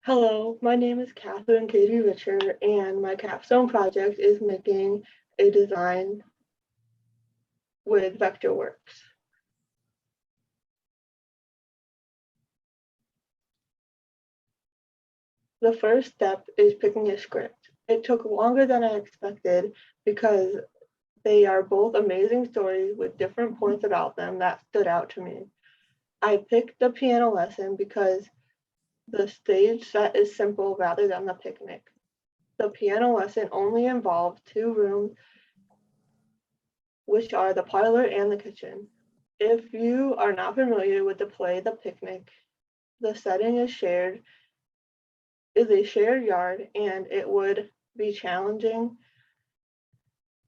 Hello, my name is Kathryn Katie Richer, and my capstone project is making a design with Vectorworks. The first step is picking a script. It took longer than I expected because they are both amazing stories with different points about them that stood out to me. I picked the piano lesson because the stage set is simple rather than the picnic. The piano lesson only involves two rooms, which are the parlor and the kitchen. If you are not familiar with the play The Picnic, the setting is a shared yard, and it would be challenging.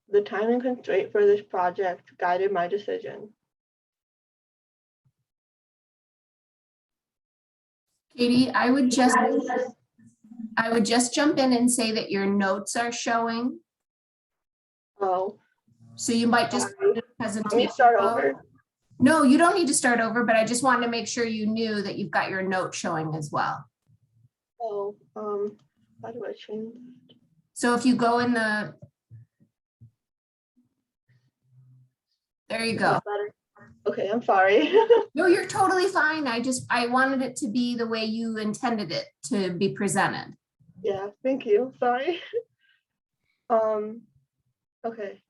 The timing constraint for this project guided my decision. Katie, I would just jump in and say that your notes are showing. Oh, So you might just let me presentation start mode. over. No, you don't need to start over, but I just wanted to make sure you knew that you've got your note showing as well. Oh, how do I change that? So if you go in the, there you go. Okay, I'm sorry. No, you're totally fine. I wanted it to be the way you intended it to be presented. Yeah, thank you. Sorry. Okay.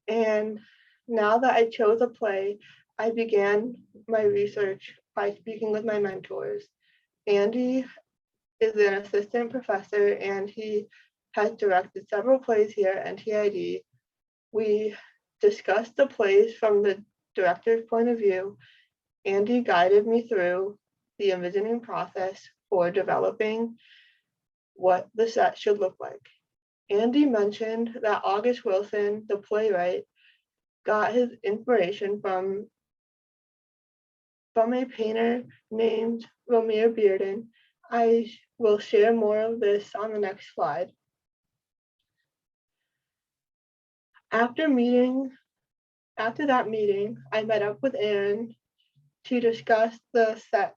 And now that I chose a play, I began my research by speaking with my mentors. Andy is an assistant professor and he has directed several plays here at NTID. We discussed the plays from the director's point of view. Andy guided me through the envisioning process for developing what the set should look like. Andy mentioned that August Wilson, the playwright, got his inspiration from a painter named Romare Bearden. I will share more of this on the next slide. After that meeting, I met up with Erin to discuss the set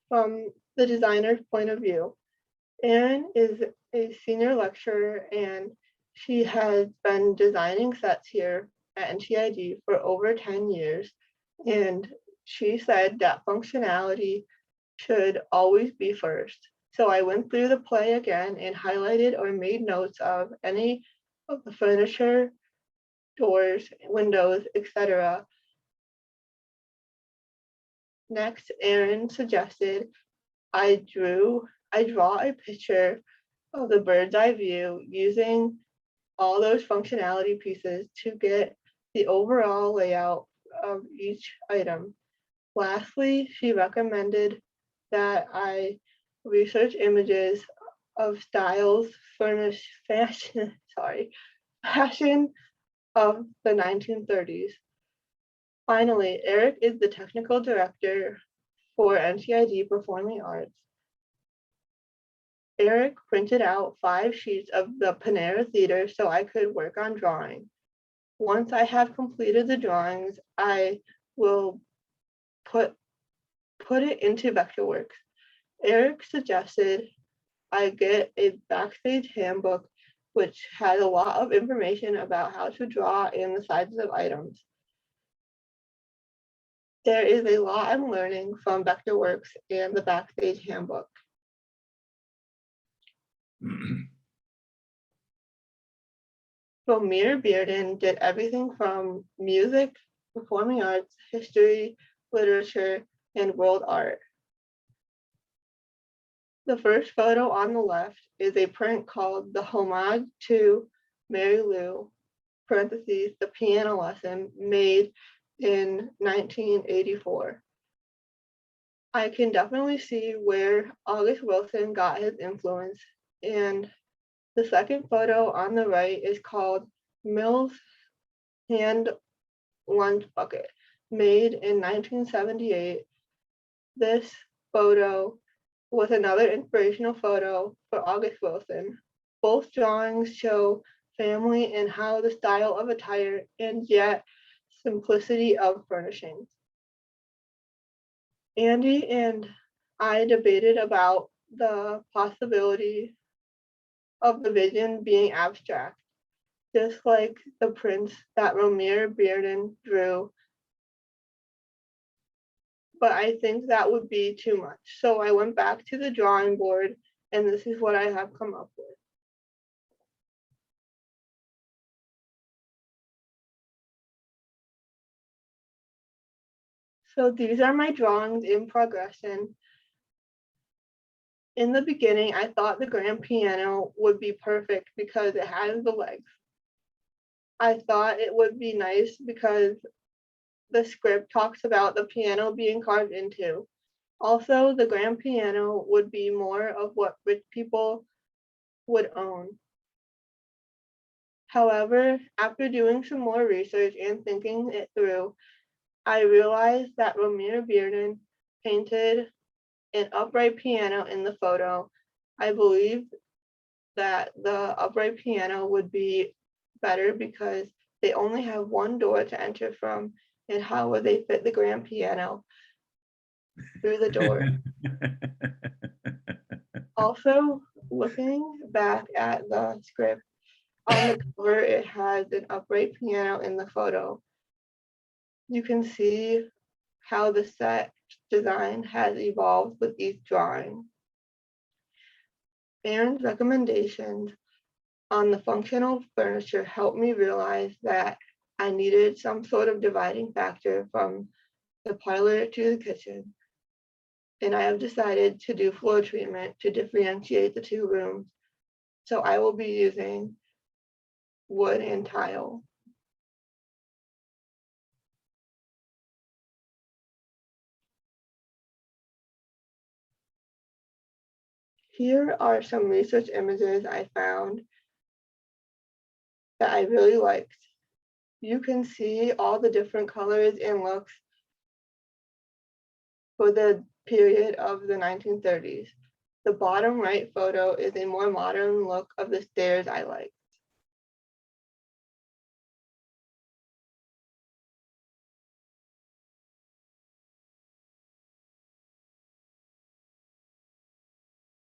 from the designer's point of view. Erin is a senior lecturer and she has been designing sets here at NTID for over 10 years. And she said that functionality should always be first. So I went through the play again and highlighted or made notes of any of the furniture, doors, windows, etc. Next, Erin suggested I draw a picture of the bird's eye view using all those functionality pieces to get the overall layout of each item. Lastly, she recommended that I research images of styles, fashion of the 1930s. Finally, Eric is the technical director for NTID Performing Arts. Eric printed out 5 sheets of the Panera Theater so I could work on drawing. Once I have completed the drawings, I will put it into Vectorworks. Eric suggested I get a backstage handbook which has a lot of information about how to draw and the sizes of items. There is a lot I'm learning from Vectorworks and the backstage handbook. Romare Bearden did everything from music, performing arts, history, literature, and world art. The first photo on the left is a print called The Homage to Mary Lou, parentheses, the piano lesson, made in 1984. I can definitely see where August Wilson got his influence, and the second photo on the right is called Mill's Hand Lunch Bucket, made in 1978. This photo was another inspirational photo for August Wilson. Both drawings show family and how the style of attire and yet simplicity of furnishings. Andy and I debated about the possibility of the vision being abstract, just like the prints that Romare Bearden drew. But I think that would be too much. So I went back to the drawing board, and this is what I have come up with. So these are my drawings in progression. In the beginning, I thought the grand piano would be perfect because it has the legs. I thought it would be nice because the script talks about the piano being carved into. Also, the grand piano would be more of what rich people would own. However, after doing some more research and thinking it through, I realized that Romare Bearden painted an upright piano in the photo. I believe that the upright piano would be better because they only have one door to enter from, and how would they fit the grand piano through the door? Also, looking back at the script, on the cover, it has an upright piano in the photo. You can see how the set design has evolved with each drawing. Aaron's recommendations on the functional furniture helped me realize that I needed some sort of dividing factor from the parlor to the kitchen. And I have decided to do floor treatment to differentiate the two rooms. So I will be using wood and tile. Here are some research images I found that I really liked. You can see all the different colors and looks for the period of the 1930s. The bottom right photo is a more modern look of the stairs I like.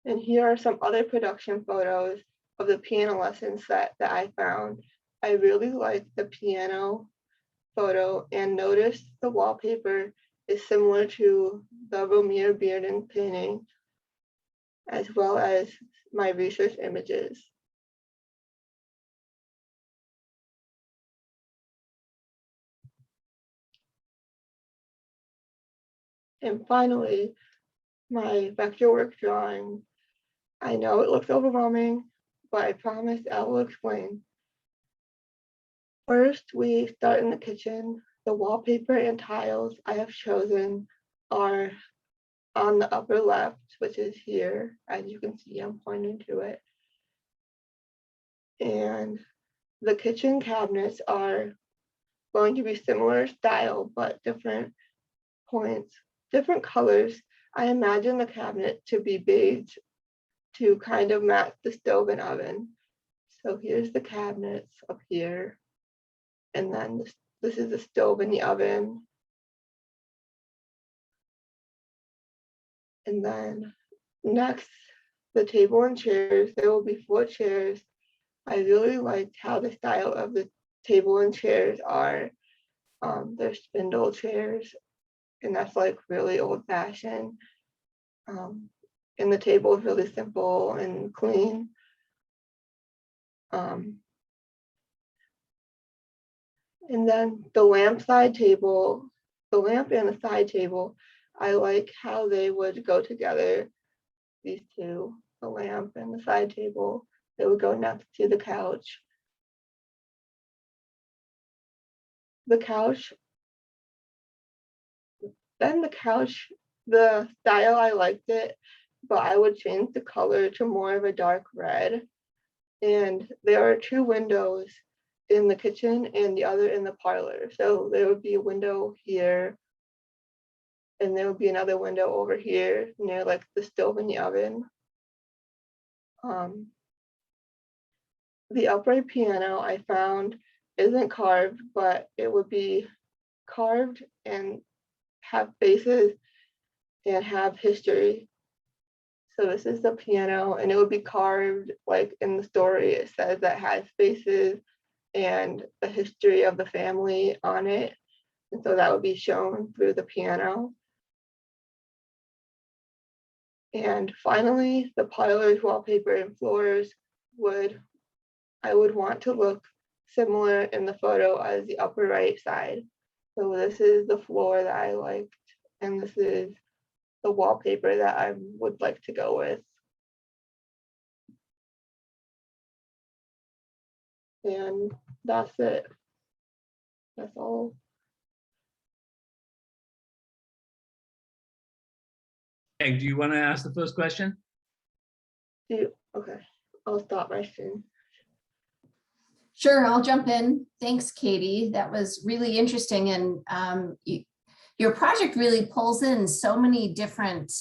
And here are some other production photos of the piano lesson set that I found. I really like the piano photo and noticed the wallpaper is similar to the Romare Bearden painting, as well as my research images. And finally, my Vectorworks drawing. I know it looks overwhelming, but I promise I will explain. First, we start in the kitchen. The wallpaper and tiles I have chosen are on the upper left, which is here. As you can see, I'm pointing to it. And the kitchen cabinets are going to be similar style, but different points, different colors. I imagine the cabinet to be beige to kind of match the stove and oven. So here's the cabinets up here. And then this is the stove and the oven. And then next, the table and chairs. There will be 4 chairs. I really liked how the style of the table and chairs are. They're spindle chairs, and that's like really old fashioned. And the table is really simple and clean. And then the lamp side table, the lamp and the side table, I like how they would go together. These two, the lamp and the side table, they would go next to the couch. The couch, then the couch, the style, I liked it, but I would change the color to more of a dark red. And there are 2 windows in the kitchen and the other in the parlor. So there would be a window here, and there would be another window over here near like the stove and the oven. The upright piano I found isn't carved, but it would be carved and have faces and have history. So this is the piano, and it would be carved like in the story. It says that has faces and the history of the family on it. And so that would be shown through the piano. And finally, the parlor's wallpaper and floors I would want to look similar in the photo as the upper right side. So this is the floor that I liked, and this is the wallpaper that I would like to go with. And that's it. That's all. Hey, do you want to ask the first question? Okay, I'll stop my screen. Sure, I'll jump in. Thanks, Katie. That was really interesting. And your project really pulls in so many different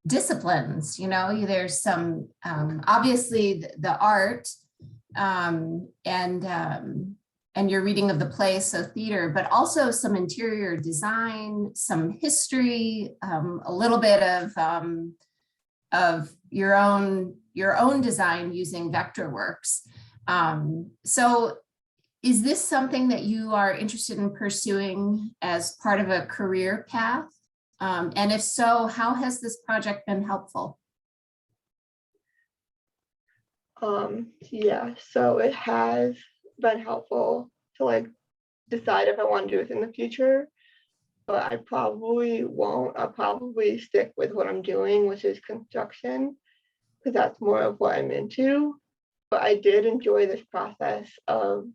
disciplines. You know, there's some, obviously the art and your reading of the play, so theater, but also some interior design, some history, a little bit of your own design using Vectorworks. So is this something that you are interested in pursuing as part of a career path? And if so, how has this project been helpful? Yeah, so it has been helpful to like decide if I want to do this in the future, but I probably won't. I'll probably stick with what I'm doing, which is construction, because that's more of what I'm into. But I did enjoy this process of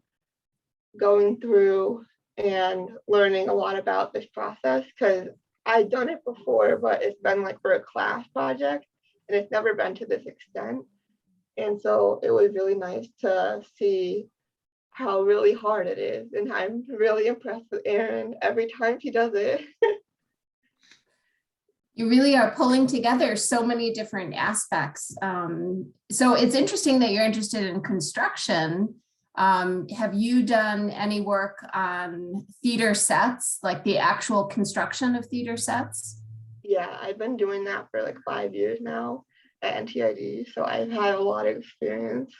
going through and learning a lot about this process, because I'd done it before, but it's been like for a class project and it's never been to this extent. And so it was really nice to see how really hard it is. And I'm really impressed with Erin every time she does it. You really are pulling together so many different aspects. So it's interesting that you're interested in construction. Have you done any work on theater sets, like the actual construction of theater sets? Yeah, I've been doing that for like 5 years now at NTID. So I've had a lot of experience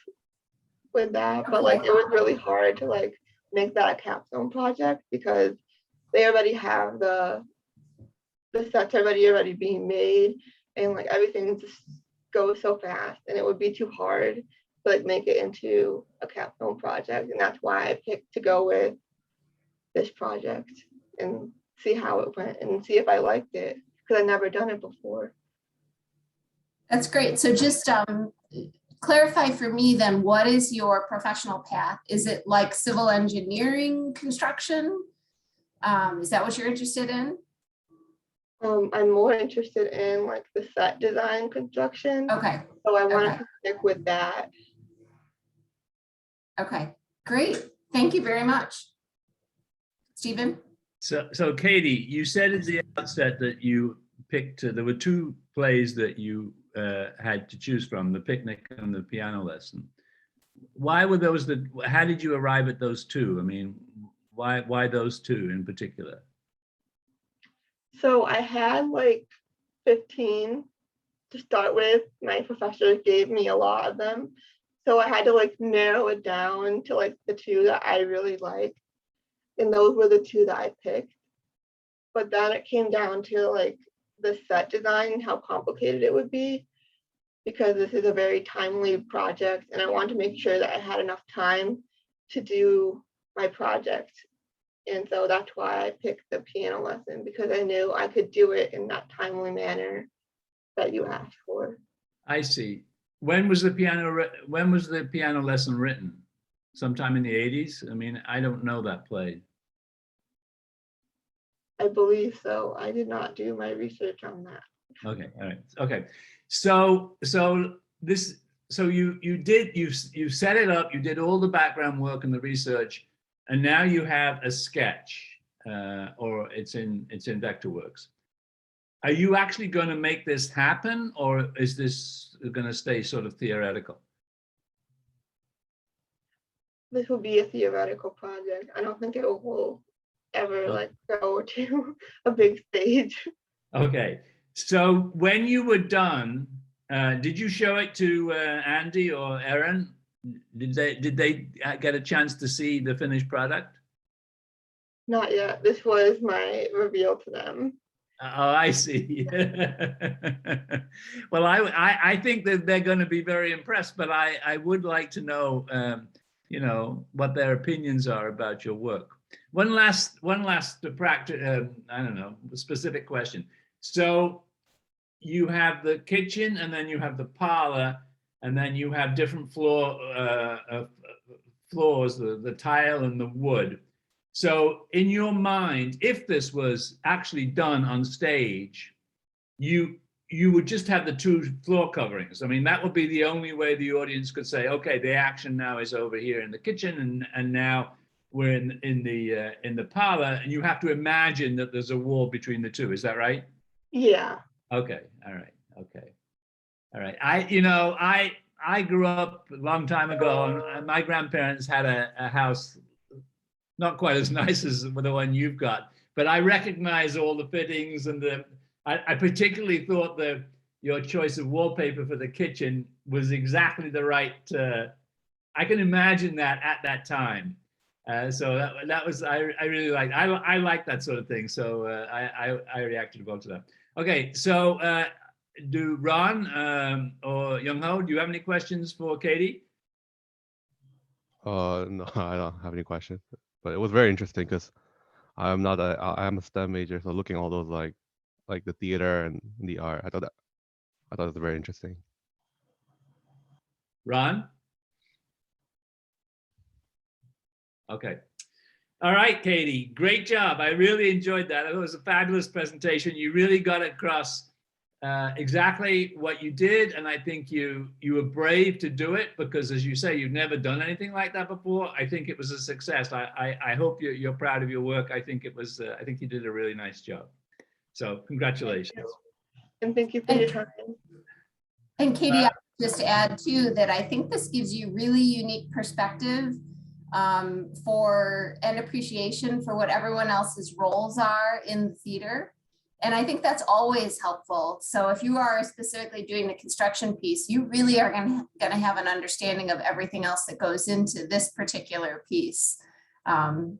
with that, but like it was really hard to like make that a capstone project because they already have the sets already being made, and like everything just goes so fast, and it would be too hard to like make it into a capstone project. And that's why I picked to go with this project and see how it went and see if I liked it, because I've never done it before. That's great. So just clarify for me then, what is your professional path? Is it like civil engineering construction? Is that what you're interested in? I'm more interested in like the set design construction. Okay. So I want Okay. to stick with that. Okay, great. Thank you very much. Stephen? So Katie, you said at the outset that you picked, there were two plays that you had to choose from, The Picnic and The Piano Lesson. Why were those how did you arrive at those two? I mean, why those two in particular? So I had like 15 to start with. My professor gave me a lot of them. So I had to like narrow it down to like the two that I really liked. And those were the two that I picked. But then it came down to like the set design, how complicated it would be, because this is a very timely project and I wanted to make sure that I had enough time to do my project. And so that's why I picked the piano lesson, because I knew I could do it in that timely manner that you asked for. I see. When was the piano lesson written? Sometime in the 80s? I mean, I don't know that play. I believe so. I did not do my research on that. Okay, all right. Okay. So you set it up, you did all the background work and the research, and now you have a sketch, or it's in Vectorworks. Are you actually going to make this happen, or is this going to stay sort of theoretical? This will be a theoretical project. I don't think it will ever like go to a big stage. Okay. So when you were done, did you show it to Andy or Erin? Did they get a chance to see the finished product? Not yet. This was my reveal to them. Oh, I see. Well, I think that they're going to be very impressed, but I would like to know, you know, what their opinions are about your work. One last practice, I don't know, specific question. So you have the kitchen, and then you have the parlor, and then you have different floors, the tile and the wood. So in your mind, if this was actually done on stage, you would just have the two floor coverings. I mean, that would be the only way the audience could say, okay, the action now is over here in the kitchen, and now we're in the parlor, and you have to imagine that there's a wall between the two. Is that right? Yeah. Okay. All right. Okay. All right. I grew up a long time ago, and my grandparents had a house not quite as nice as the one you've got, but I recognize all the fittings, and I particularly thought your choice of wallpaper for the kitchen was exactly the right. I can imagine that at that time. So that was I really liked. I like that sort of thing. So I reacted well to that. Okay, so do Ron or Young Ho, do you have any questions for Katie? No, I don't have any questions. But it was very interesting because I'm a STEM major, so looking at all those like the theater and the art, I thought it was very interesting. Ron? Okay. All right, Katie, great job. I really enjoyed that. It was a fabulous presentation. You really got across exactly what you did, and I think you were brave to do it because, as you say, you've never done anything like that before. I think it was a success. I hope you're proud of your work. I think it was. I think you did a really nice job. So congratulations. And thank you for your time. And Katie, I would just add too that I think this gives you really unique perspective for an appreciation for what everyone else's roles are in the theater. And I think that's always helpful. So if you are specifically doing the construction piece, you really are going to have an understanding of everything else that goes into this particular piece.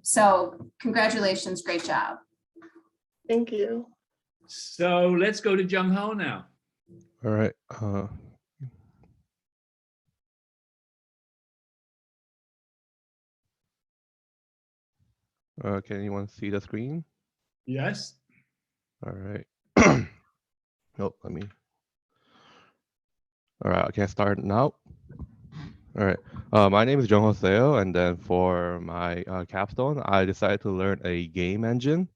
So congratulations, great job. Thank you. So let's go to Jung Ho now. All right. Can anyone see the screen? Yes. All right. Oh, let me. All right, I can start now. All right. My name is John Joseo, and then for my capstone, I decided to learn a game engine.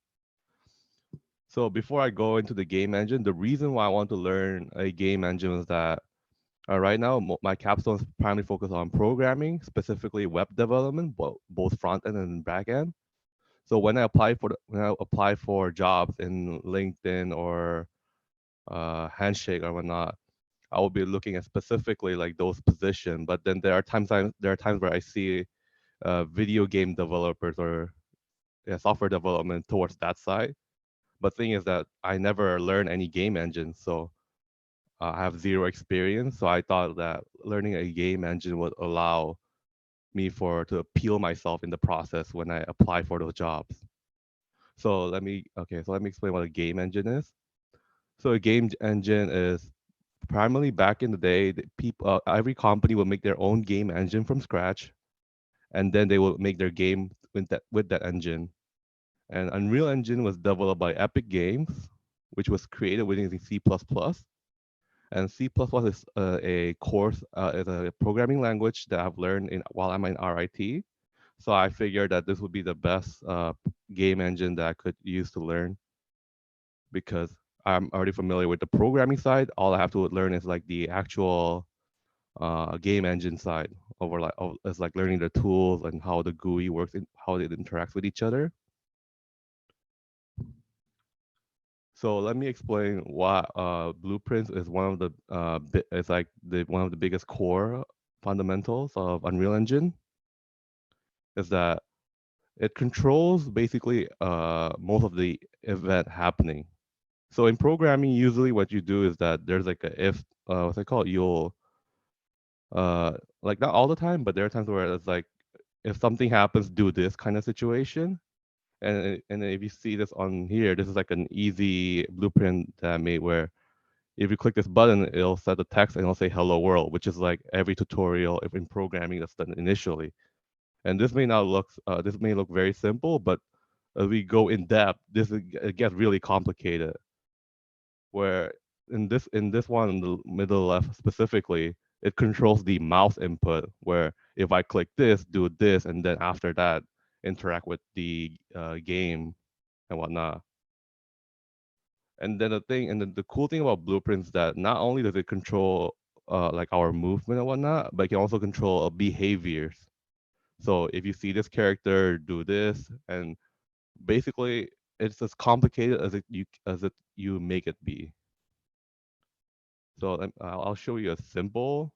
So before I go into the game engine, the reason why I want to learn a game engine is that right now my capstone is primarily focused on programming, specifically web development, both front end and back end. So when I apply for jobs in LinkedIn or Handshake or whatnot, I will be looking at specifically like those positions. But then there are times where I see video game developers or software development towards that side. But thing is that I never learned any game engine, so I have zero experience. So I thought that learning a game engine would allow me to appeal myself in the process when I apply for those jobs. So let me explain what a game engine is. So a game engine is primarily back in the day, every company will make their own game engine from scratch, and then they will make their game with that engine. And Unreal Engine was developed by Epic Games, which was created using C++. And C++ is is a programming language that I've learned while I'm in RIT. So I figured that this would be the best game engine that I could use to learn, because I'm already familiar with the programming side. All I have to learn is like the actual game engine side, it's like learning the tools and how the GUI works and how it interacts with each other. So let me explain why Blueprints is one of the one of the biggest core fundamentals of Unreal Engine. Is that it controls basically most of the event happening. So in programming, usually what you do is that there's like a if, what's it called? You'll, like not all the time, but there are times where it's like, if something happens, do this kind of situation. And if you see this on here, this is like an easy blueprint that I made where if you click this button, it'll set the text and it'll say hello world, which is like every tutorial in programming that's done initially. And this may not look, this may look very simple, but as we go in depth, it gets really complicated. Where in this one in the middle left specifically, it controls the mouse input. Where if I click this, do this, and then after that, interact with the game and whatnot. And then the cool thing about blueprints is that not only does it control like our movement and whatnot, but it can also control behaviors. So if you see this character do this, and basically it's as complicated as you make it be. So I'll show you a simple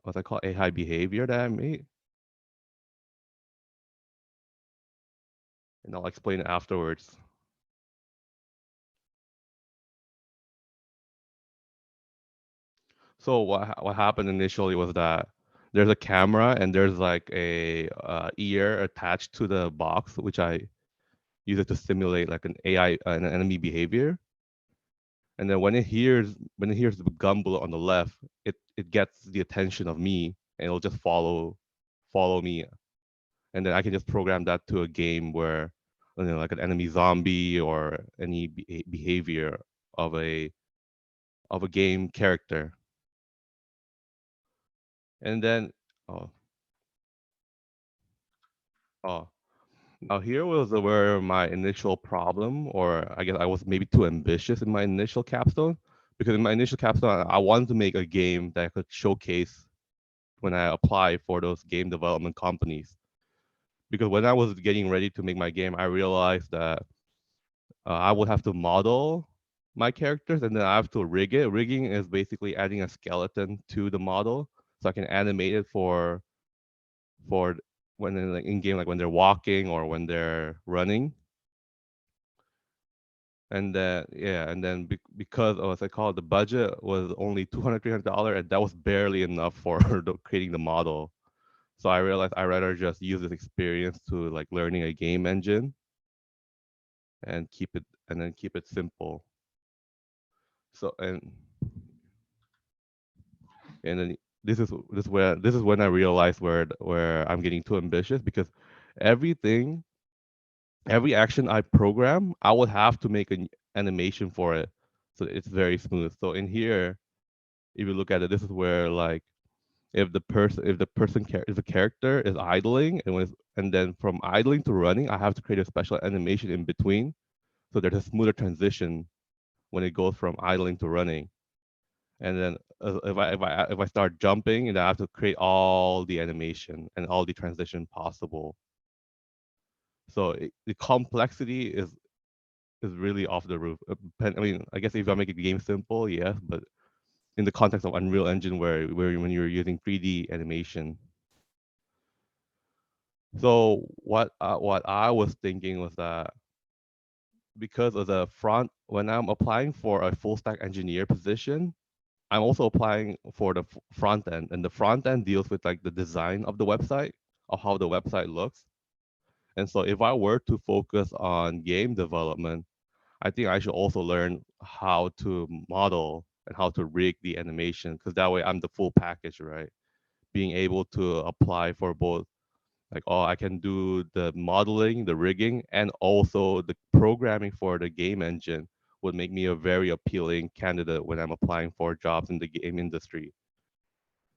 what I call AI behavior that I made, and I'll explain it afterwards. So what happened initially was that there's a camera and there's like a ear attached to the box, which I use it to simulate like an AI an enemy behavior. And then when it hears the gun bullet on the left, it gets the attention of me and it'll just follow me. And then I can just program that to a game where, you know, like an enemy zombie or any behavior of a game character. And then oh oh now here was where my initial problem, or I guess I was maybe too ambitious in my initial capstone, because in my initial capstone I wanted to make a game that I could showcase when I apply for those game development companies. Because when I was getting ready to make my game, I realized that I would have to model my characters and then I have to rig it. Rigging is basically adding a skeleton to the model so I can animate it for when they're like in game, like when they're walking or when they're running. And then because of what's I call it, the budget was only $200-$300, and that was barely enough for creating the model. So I realized I'd rather just use this experience to like learning a game engine and keep it simple. So and then this is when I realized where I'm getting too ambitious, because every action I program, I would have to make an animation for it, so it's very smooth. So in here, if you look at it, this is where like if the character is idling and then from idling to running, I have to create a special animation in between, so there's a smoother transition when it goes from idling to running. And then if I start jumping, then I have to create all the animation and all the transition possible. So the complexity is really off the roof. I mean, I guess if I make a game simple, yes, but in the context of Unreal Engine, where when you're using 3D animation. So what I was thinking was that because of the front, when I'm applying for a full stack engineer position, I'm also applying for the front end, and the front end deals with like the design of the website, of how the website looks. And so if I were to focus on game development, I think I should also learn how to model and how to rig the animation, because that way I'm the full package, right? Being able to apply for both, like, oh, I can do the modeling, the rigging, and also the programming for the game engine would make me a very appealing candidate when I'm applying for jobs in the game industry.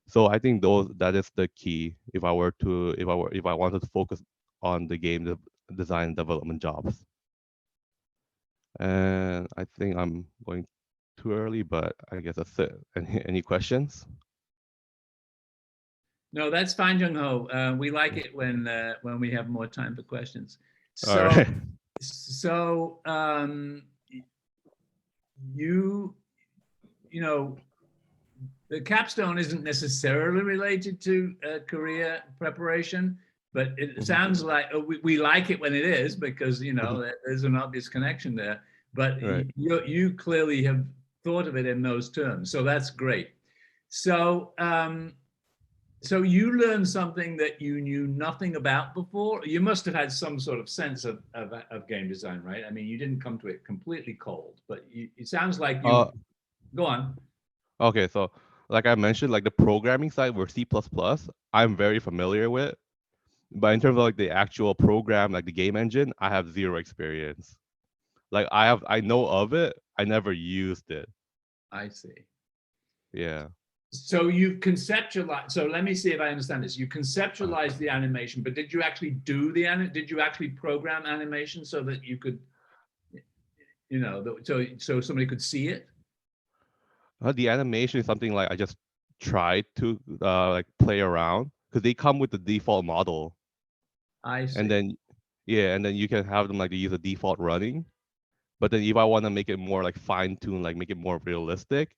So I think that is the key if I wanted to focus on the game design and development jobs. And I think I'm going too early, but I guess that's it. Any questions? No, that's fine, Jung Ho. We like it when we have more time for questions. All So, right. so you know, the capstone isn't necessarily related to career preparation, but it sounds like we like it when it is, because you know there's an obvious connection there. but Right. you clearly have thought of it in those terms. So that's great. So, so you learned something that you knew nothing about before. You must have had some sort of sense of game design, right? I mean, you didn't come to it completely cold, but it sounds like you. Go on. Okay, so like I mentioned, like the programming side where C++, I'm very familiar with. But in terms of like the actual program, like the game engine, I have zero experience. Like I know of it, I never used it. I see. Yeah. So you conceptualize. So let me see if I understand this. You conceptualized the animation, but did you actually do the did you actually program animation so that you could, you know, so somebody could see it? The animation is something like I just tried to like play around because they come with the default model, I see. and then yeah, and then you can have them like they use a default running. But then if I want to make it more like fine tune, like make it more realistic,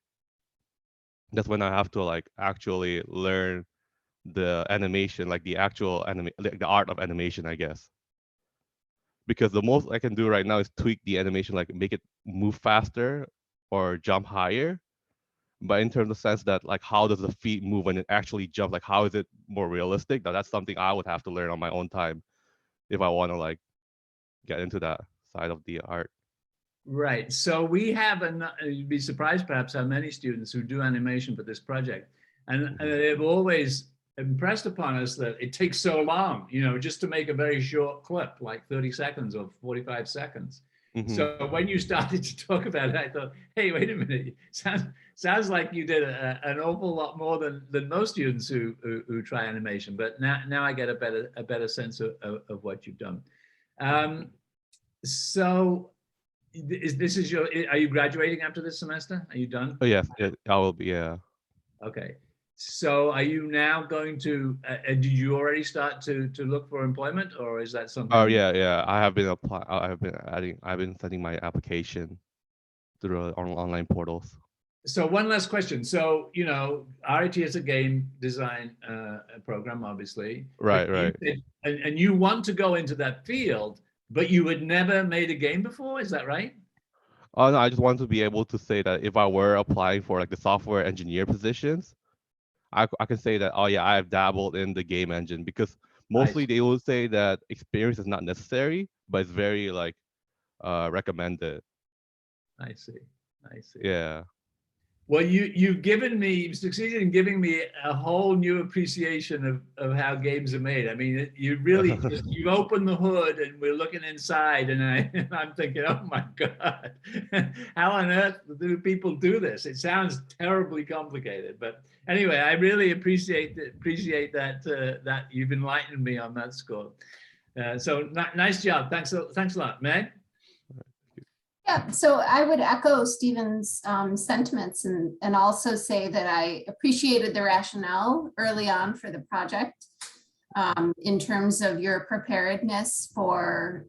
that's when I have to like actually learn the animation, like the actual like the art of animation, I guess. Because the most I can do right now is tweak the animation, like make it move faster or jump higher. But in terms of sense that like how does the feet move when it actually jumps, like how is it more realistic? That's something I would have to learn on my own time if I want to like get into that side of the art. Right. So we have, you'd be surprised perhaps how many students who do animation for this project. And they've always impressed upon us that it takes so long, you know, just to make a very short clip, like 30 seconds or 45 seconds. So when you started to talk about it, I thought, hey, wait a minute, sounds like you did an awful lot more than most students who try animation. But now I get a better sense of what you've done. So this is your, are you graduating after this semester? Are you done? Oh yes, I will be. Yeah. Okay. So are you now going to, did you already start to look for employment, or is that something? Oh yeah. I have been applying. I've been sending my application through online portals. So one last question. So, you know, RIT is a game design program, obviously. Right. And you want to go into that field, but you had never made a game before, is that right? Oh no, I just want to be able to say that if I were applying for like the software engineer positions, I can say that, oh yeah, I have dabbled in the game engine, because mostly they will say that experience is not necessary, but it's very like recommended. I see. Yeah. Well, you've succeeded in giving me a whole new appreciation of how games are made. I mean, you really you've opened the hood and we're looking inside, and I'm thinking, oh my God, how on earth do people do this? It sounds terribly complicated, but anyway, I really appreciate that that you've enlightened me on that score. So nice job. Thanks a lot, Meg. Yeah, so I would echo Stephen's sentiments and also say that I appreciated the rationale early on for the project in terms of your preparedness for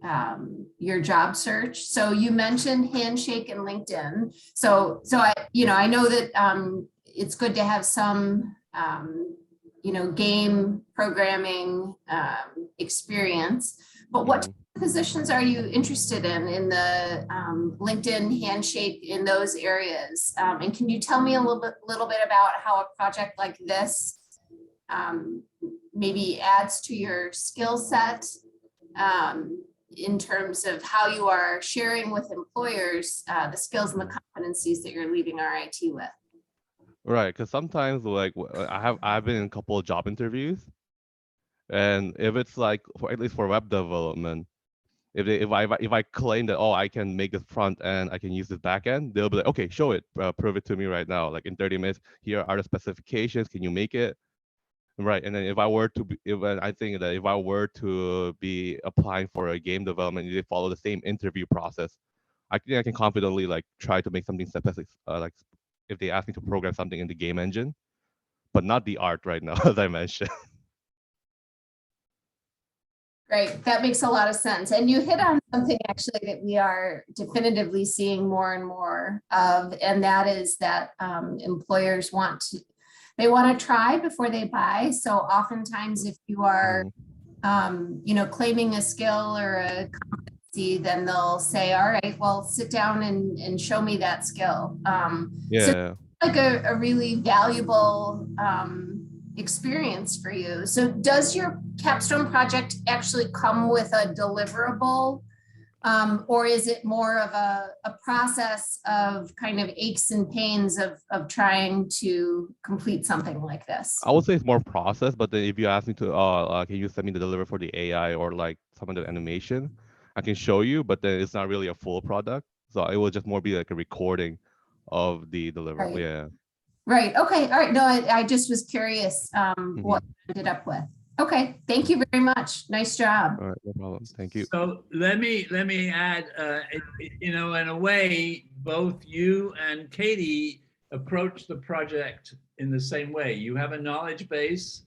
your job search. So you mentioned Handshake and LinkedIn. So I know that it's good to have some game programming experience, but what positions are you interested in the LinkedIn, Handshake, in those areas? And can you tell me a little bit about how a project like this maybe adds to your skill set in terms of how you are sharing with employers the skills and the competencies that you're leaving RIT with? Right, because sometimes like I've been in a couple of job interviews, and if it's like at least for web development, if I claim that, oh, I can make this front end, I can use this back end, they'll be like, okay, show it, prove it to me right now, like in 30 minutes. Here are the specifications. Can you make it? Right. And then I think that if I were to be applying for a game development, they follow the same interview process. I think I can confidently like try to make something specific, like if they ask me to program something in the game engine, but not the art right now, as I mentioned. Right, that makes a lot of sense. And you hit on something actually that we are definitively seeing more and more of, and that is that employers want to try before they buy. So oftentimes if you are, claiming a skill or a then they'll say, all right, well, sit down and show me that skill. Yeah. Like a really valuable experience for you. So does your capstone project actually come with a deliverable? Or is it more of a process of kind of aches and pains of trying to complete something like this? I would say it's more process, but then if you ask me to, can you send me the deliver for the AI or like some of the animation, I can show you, but then it's not really a full product. So it will just more be like a recording of the deliverable. Right. Yeah. Right. Okay. All right. No, I just was curious what you ended up with. Okay. Thank you very much. Nice job. All right, no problem. Thank you. So let me add, you know, in a way, both you and Katie approach the project in the same way. You have a knowledge base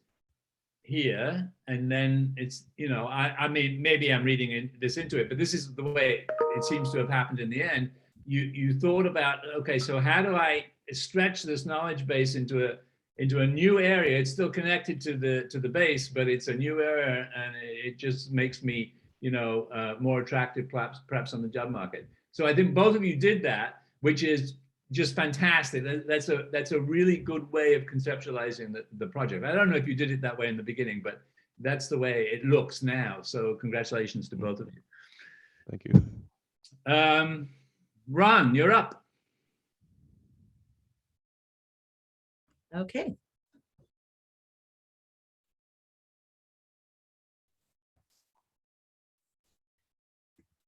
here, and then it's, you know, I mean, maybe I'm reading this into it, but this is the way it seems to have happened in the end. You thought about, okay, so how do I stretch this knowledge base into a new area? It's still connected to the base, but it's a new area, and it just makes me, you know, more attractive perhaps on the job market. So I think both of you did that, which is just fantastic. That's a really good way of conceptualizing the project. I don't know if you did it that way in the beginning, but that's the way it looks now. So congratulations to both of you. Thank you. Ron, you're up. Okay.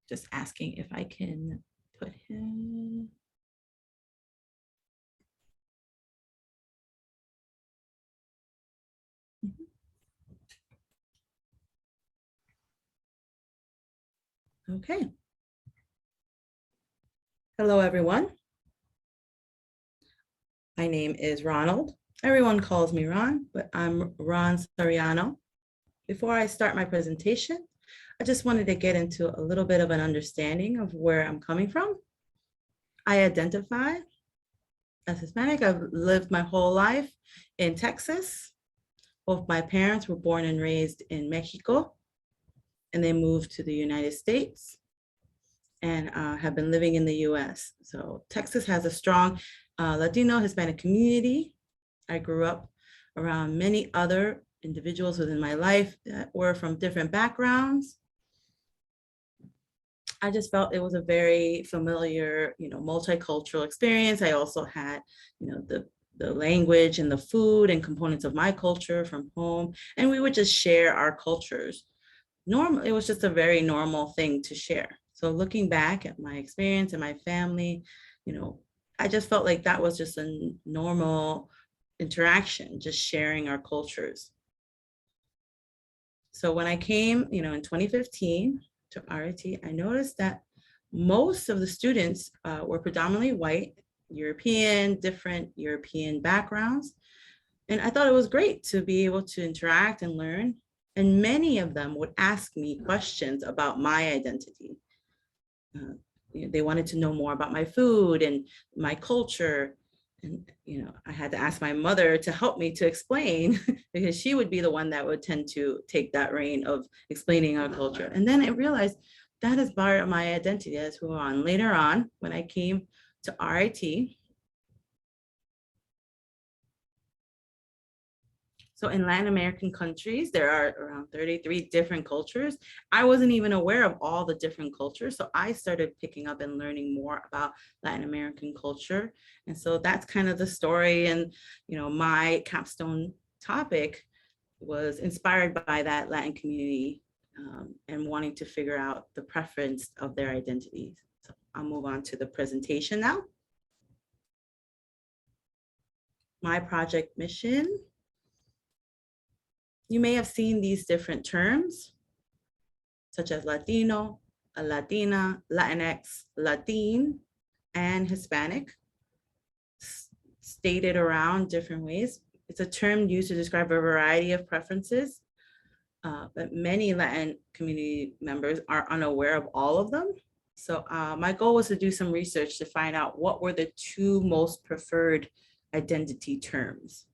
Just asking if I can put him. Okay. Hello, everyone. My name is Ronald. Everyone calls me Ron, but I'm Ron Soriano. Before I start my presentation, I just wanted to get into a little bit of an understanding of where I'm coming from. I identify as Hispanic. I've lived my whole life in Texas. Both my parents were born and raised in Mexico, and they moved to the United States and have been living in the US. So Texas has a strong Latino Hispanic community. I grew up around many other individuals within my life that were from different backgrounds. I just felt it was a very familiar, you know, multicultural experience. I also had, you know, the language and the food and components of my culture from home, and we would just share our cultures. It was just a very normal thing to share. So looking back at my experience and my family, you know, I just felt like that was just a normal interaction, just sharing our cultures. So when I came, you know, in 2015 to RIT, I noticed that most of the students were predominantly white, European, different European backgrounds. And I thought it was great to be able to interact and learn. And many of them would ask me questions about my identity. They wanted to know more about my food and my culture. And, you know, I had to ask my mother to help me to explain because she would be the one that would tend to take that reign of explaining our culture. And then I realized that is part of my identity as who I'm on. Later on, when I came to RIT, so in Latin American countries, there are around 33 different cultures. I wasn't even aware of all the different cultures. So I started picking up and learning more about Latin American culture. And so that's kind of the story. And, you know, my capstone topic was inspired by that Latin community and wanting to figure out the preference of their identities. So I'll move on to the presentation now. My project mission. You may have seen these different terms, such as Latino, Latina, Latinx, Latin, and Hispanic, stated around different ways. It's a term used to describe a variety of preferences, but many Latin community members are unaware of all of them. So my goal was to do some research to find out what were the two most preferred identity terms.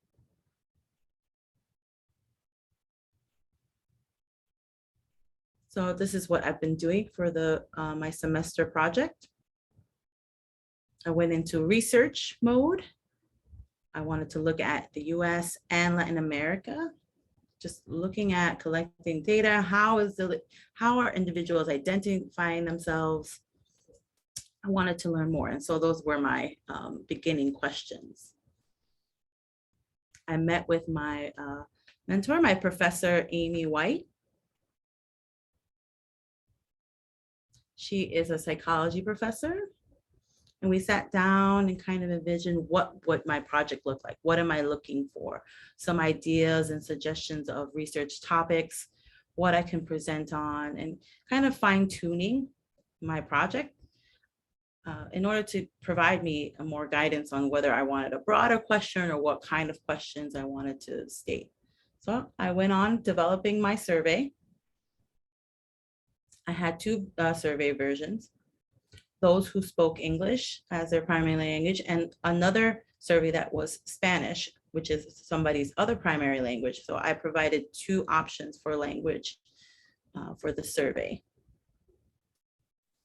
So this is what I've been doing for my semester project. I went into research mode. I wanted to look at the US and Latin America, just looking at collecting data. How are individuals identifying themselves? I wanted to learn more. And so those were my beginning questions. I met with my mentor, my professor, Amy White. She is a psychology professor. And we sat down and kind of envisioned what my project looked like. What am I looking for? Some ideas and suggestions of research topics, what I can present on, and kind of fine tuning my project in order to provide me more guidance on whether I wanted a broader question or what kind of questions I wanted to state. So I went on developing my survey. I had two survey versions. Those who spoke English as their primary language, and another survey that was Spanish, which is somebody's other primary language. So I provided two options for language for the survey.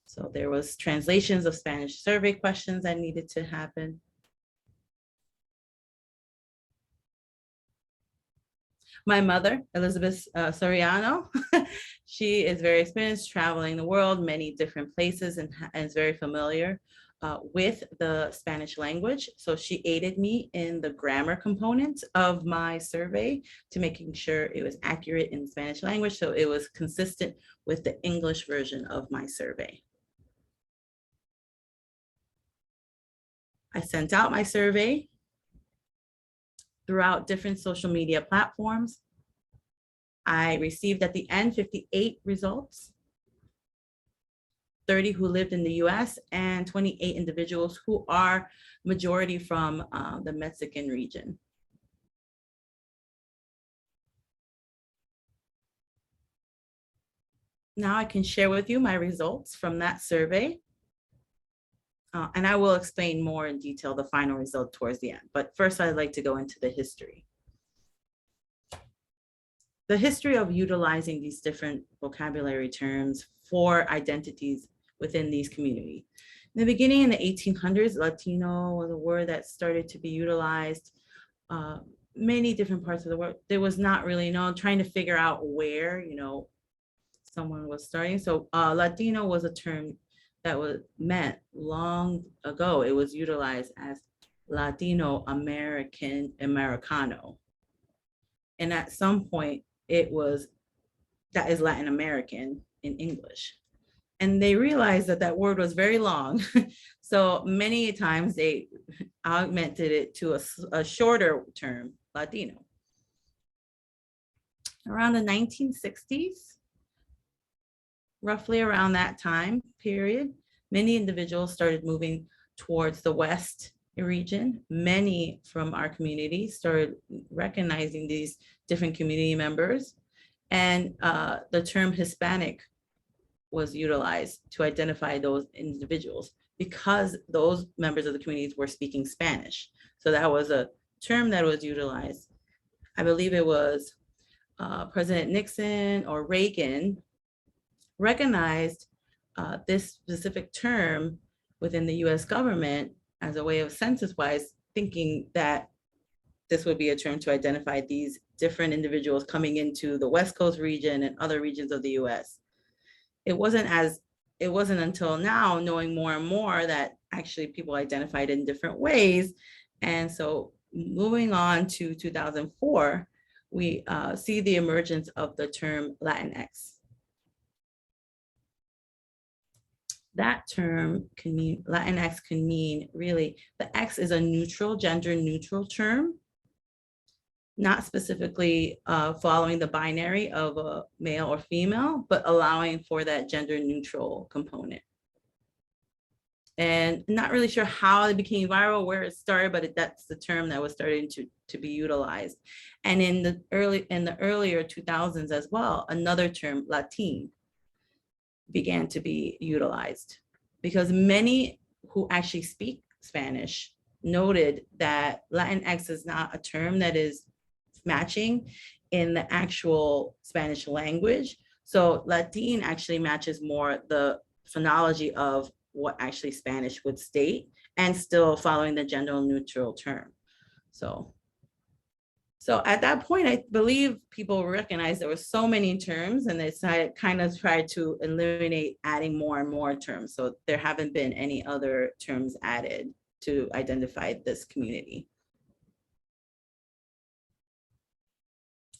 So there was translations of Spanish survey questions that needed to happen. My mother, Elizabeth Soriano, she is very experienced traveling the world, many different places, and is very familiar with the Spanish language. So she aided me in the grammar component of my survey to making sure it was accurate in Spanish language. So it was consistent with the English version of my survey. I sent out my survey throughout different social media platforms. I received at the end 58 results, 30 who lived in the US and 28 individuals who are majority from the Mexican region. Now I can share with you my results from that survey. And I will explain more in detail the final result towards the end. But first, I'd like to go into the history. The history of utilizing these different vocabulary terms for identities within these communities. In the beginning, in the 1800s, Latino was a word that started to be utilized. Many different parts of the world. There was not really trying to figure out where, someone was starting. So Latino was a term that was meant long ago. It was utilized as Latino American, Americano. And at some point that is Latin American in English. And they realized that word was very long. So many times they augmented it to a shorter term, Latino. Around the 1960s, roughly around that time period, many individuals started moving towards the West region. Many from our community started recognizing these different community members, and the term Hispanic was utilized to identify those individuals because those members of the communities were speaking Spanish. So that was a term that was utilized. I believe it was President Nixon or Reagan recognized this specific term within the US government as a way of census-wise thinking that this would be a term to identify these different individuals coming into the West Coast region and other regions of the US. It wasn't until now, knowing more and more, that actually people identified in different ways. And so moving on to 2004, we see the emergence of the term Latinx. That term can mean, Latinx can mean really, the X is a neutral, gender neutral term, not specifically following the binary of a male or female, but allowing for that gender neutral component. And not really sure how it became viral, where it started, but that's the term that was starting to be utilized. And in the earlier 2000s as well, another term, Latin, began to be utilized because many who actually speak Spanish noted that Latinx is not a term that is matching in the actual Spanish language. So Latin actually matches more the phonology of what actually Spanish would state, and still following the gender neutral term. So at that point, I believe people recognized there were so many terms, and they decided kind of tried to eliminate adding more and more terms. So there haven't been any other terms added to identify this community.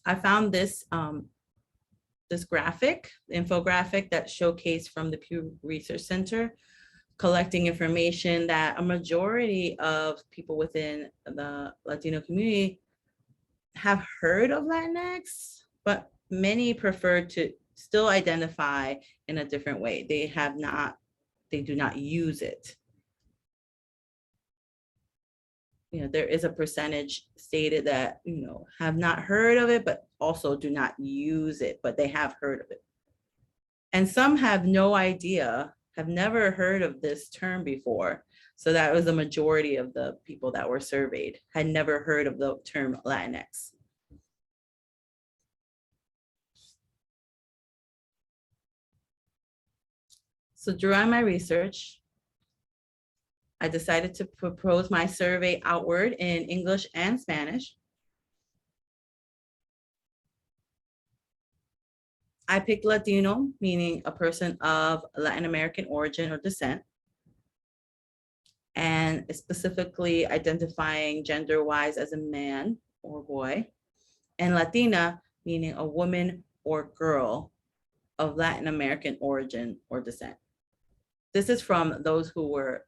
I found this this graphic, infographic that showcased from the Pew Research Center, collecting information that a majority of people within the Latino community have heard of Latinx, but many prefer to still identify in a different way. They do not use it. You know, there is a percentage stated that, you know, have not heard of it, but also do not use it, but they have heard of it. And some have no idea, have never heard of this term before. So that was the majority of the people that were surveyed, had never heard of the term Latinx. So during my research, I decided to propose my survey outward in English and Spanish. I picked Latino, meaning a person of Latin American origin or descent, and specifically identifying gender-wise as a man or boy, and Latina, meaning a woman or girl of Latin American origin or descent. This is from those who were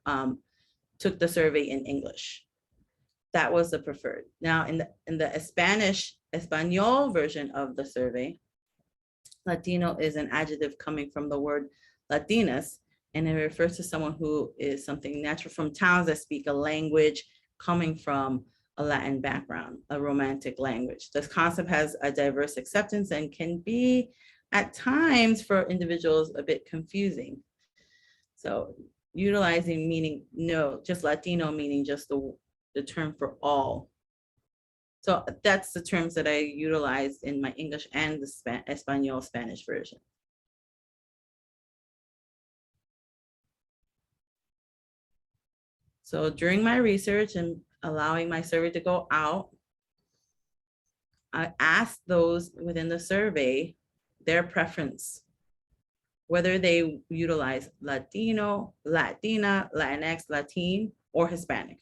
took the survey in English. That was the preferred. Now in the Espanol version of the survey, Latino is an adjective coming from the word Latinas, and it refers to someone who is something natural from towns that speak a language coming from a Latin background, a romantic language. This concept has a diverse acceptance and can be at times for individuals a bit confusing. So utilizing meaning, no, just Latino meaning just the term for all. So that's the terms that I utilized in my English and the Espanol Spanish version. So during my research and allowing my survey to go out, I asked those within the survey their preference, whether they utilize Latino, Latina, Latinx, Latin, or Hispanic.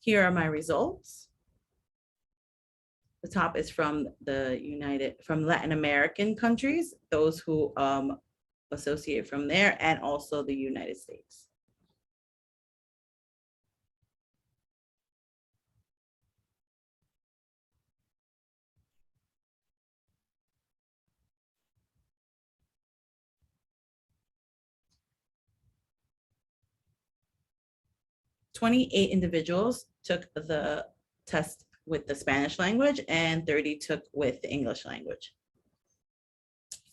Here are my results. The top is from from Latin American countries, those who associate from there, and also the United States. "28 individuals took the test with the Spanish language and 30 took with the English language.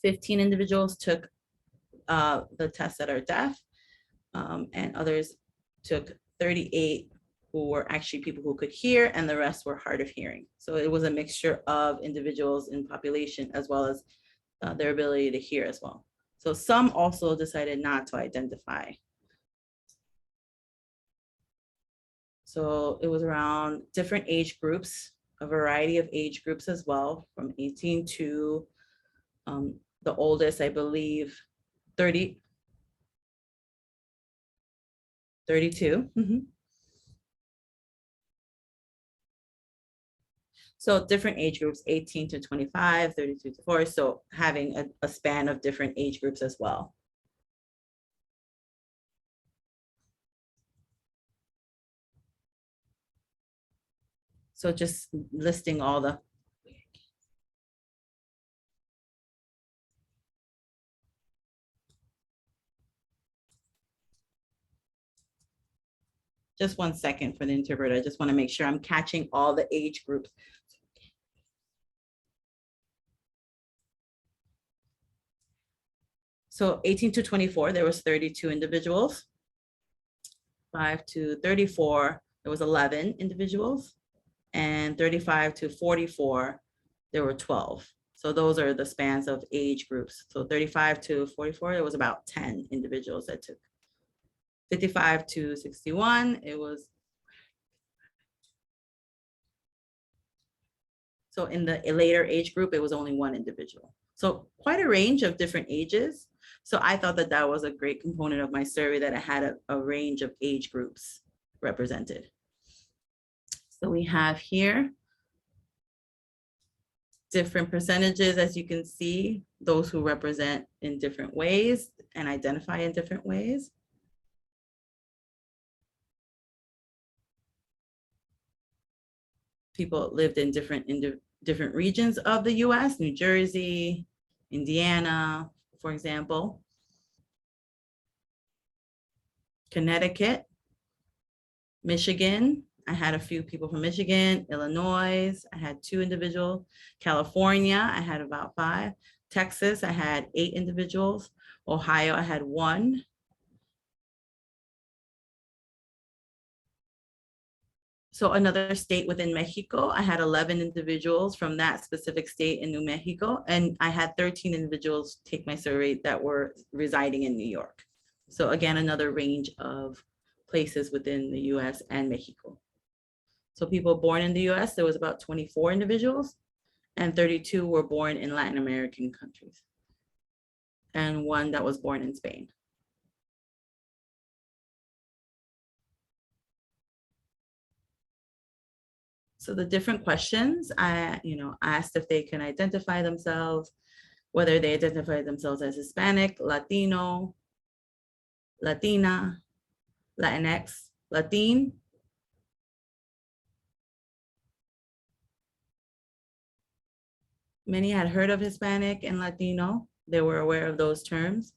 15 individuals took the tests that are deaf, and others took 38 who were actually people who could hear, and the rest were hard of hearing. So it was a mixture of individuals in population as well as their ability to hear as well. So some also decided not to identify. So it was around different age groups, a variety of age groups as well, from 18 to the oldest, I believe, 32. Mm-hmm. So different age groups, 18 to 25, 32 to 40. So having a span of different age groups as well. So just listing all the. Just 1 second for the interpreter. I just want to make sure I'm catching all the age groups. So 18 to 24, there was 32 individuals. 5 to 34, there was 11 individuals. And 35 to 44, there were 12. So those are the spans of age groups. So 35 to 44, it was about 10 individuals that took. 55 to 61, it was. So in the later age group, it was only one individual. So quite a range of different ages. So I thought that that was a great component of my survey, that it had a range of age groups represented. So we have here different percentages, as you can see, those who represent in different ways and identify in different ways. People lived in different regions of the US, New Jersey, Indiana, for example, Connecticut, Michigan. I had a few people from Michigan, Illinois, I had 2 individuals, California, I had about 5, Texas, I had 8 individuals, Ohio, I had 1. So another state within Mexico, I had 11 individuals from that specific state in New Mexico, and I had 13 individuals take my survey that were residing in New York. So again, another range of places within the US and Mexico. So people born in the US, there was about 24 individuals, and 32 were born in Latin American countries, and 1 that was born in Spain. So the different questions, I asked if they can identify themselves, whether they identify themselves as Hispanic, Latino, Latina, Latinx, Latin. Many had heard of Hispanic and Latino. They were aware of those terms.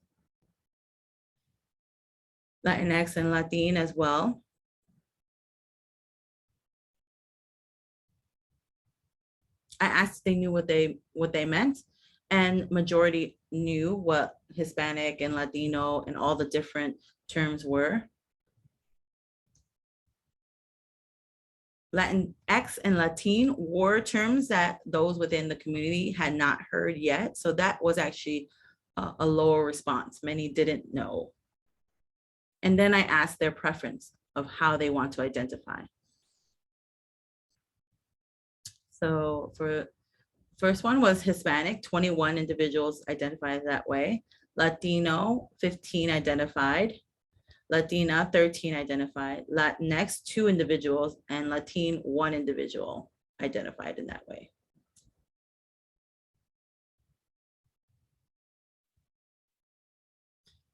Latinx and Latin as well. I asked if they knew what they meant, and majority knew what Hispanic and Latino and all the different terms were. Latinx and Latin were terms that those within the community had not heard yet. So that was actually a lower response. Many didn't know. And then I asked their preference of how they want to identify. So for first one was Hispanic, 21 individuals identified that way. Latino, 15 identified. Latina, 13 identified. Latinx, 2 individuals, and Latin, 1 individual identified in that way.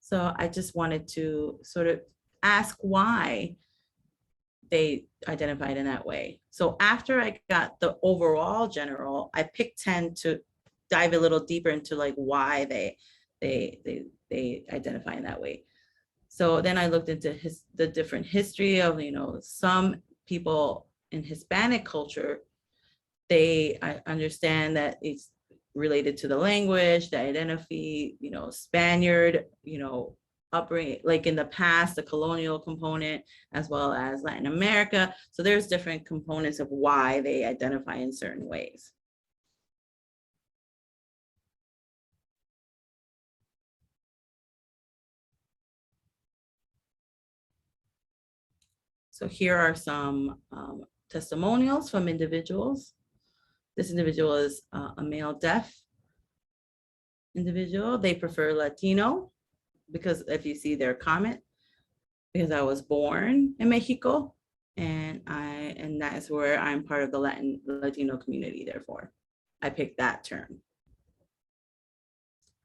So I just wanted to sort of ask why they identified in that way. So after I got the overall general, I picked 10 to dive a little deeper into like why they identify in that way. So then I looked into the different history of, some people in Hispanic culture, I understand that it's related to the language, the identity, Spaniard, upbringing, like in the past, the colonial component, as well as Latin America. So there's different components of why they identify in certain ways. So here are some testimonials from individuals. This individual is a male deaf individual. They prefer Latino because if you see their comment, because I was born in Mexico and that is where I'm part of the Latino community, therefore I picked that term.